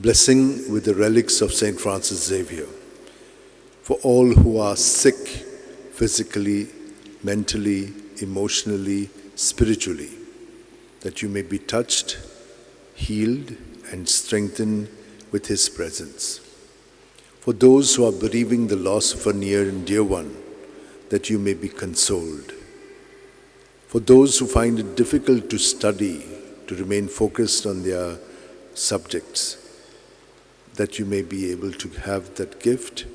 Blessing with the relics of St. Francis Xavier. For all who are sick physically, mentally, emotionally, spiritually, that you may be touched, healed, and strengthened with His presence. For those who are bereaving the loss of a near and dear one, that you may be consoled. For those who find it difficult to study, to remain focused on their subjects, that you may be able to have that gift.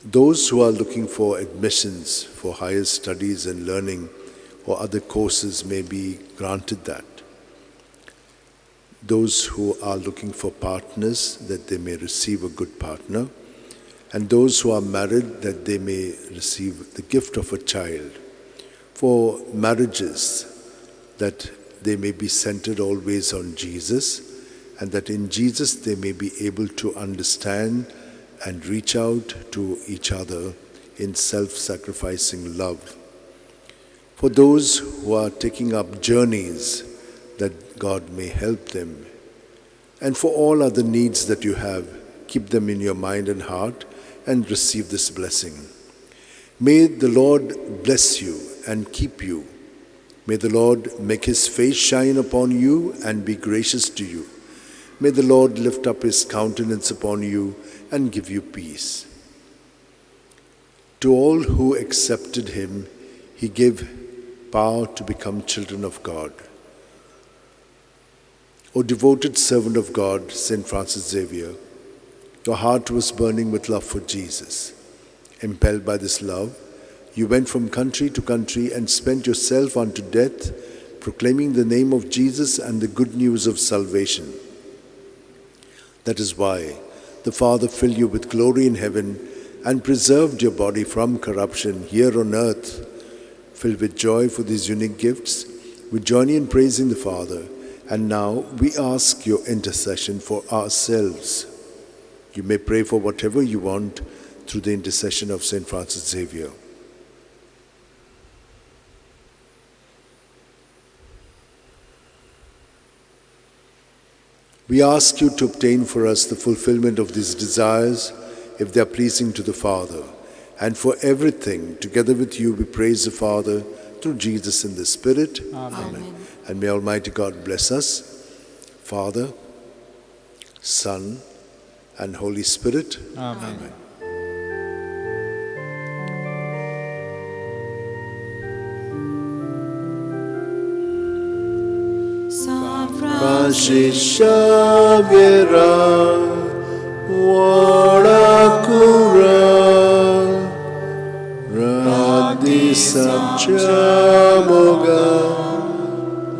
Those who are looking for admissions for higher studies and learning or other courses may be granted that. Those who are looking for partners, that they may receive a good partner. And those who are married, that they may receive the gift of a child. For marriages, that they may be centered always on Jesus, and that in Jesus they may be able to understand and reach out to each other in self-sacrificing love. For those who are taking up journeys, that God may help them. And for all other needs that you have, keep them in your mind and heart and receive this blessing. May the Lord bless you and keep you. May the Lord make His face shine upon you and be gracious to you. May the Lord lift up His countenance upon you and give you peace. To all who accepted Him, He gave power to become children of God. O devoted servant of God, St. Francis Xavier, your heart was burning with love for Jesus. Impelled by this love, you went from country to country and spent yourself unto death, proclaiming the name of Jesus and the good news of salvation. That is why the Father filled you with glory in heaven and preserved your body from corruption here on earth. Filled with joy for these unique gifts, we join in praising the Father, and now we ask your intercession for ourselves. You may pray for whatever you want through the intercession of St. Francis Xavier. We ask you to obtain for us the fulfillment of these desires, if they are pleasing to the Father. And for everything, together with you, we praise the Father through Jesus in the Spirit. Amen. And may Almighty God bless us, Father, Son, and Holy Spirit. Amen. Francis Xavier, Warakura, Radisa Chamoga,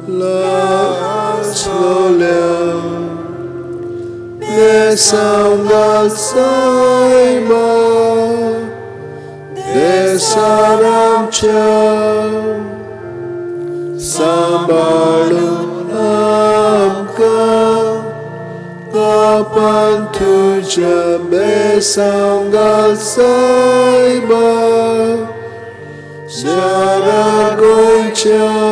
La Slolia, Desangal Saima, Desaramcha, Sambalu. Kapan tuja besanggal saiba, Jara goicha.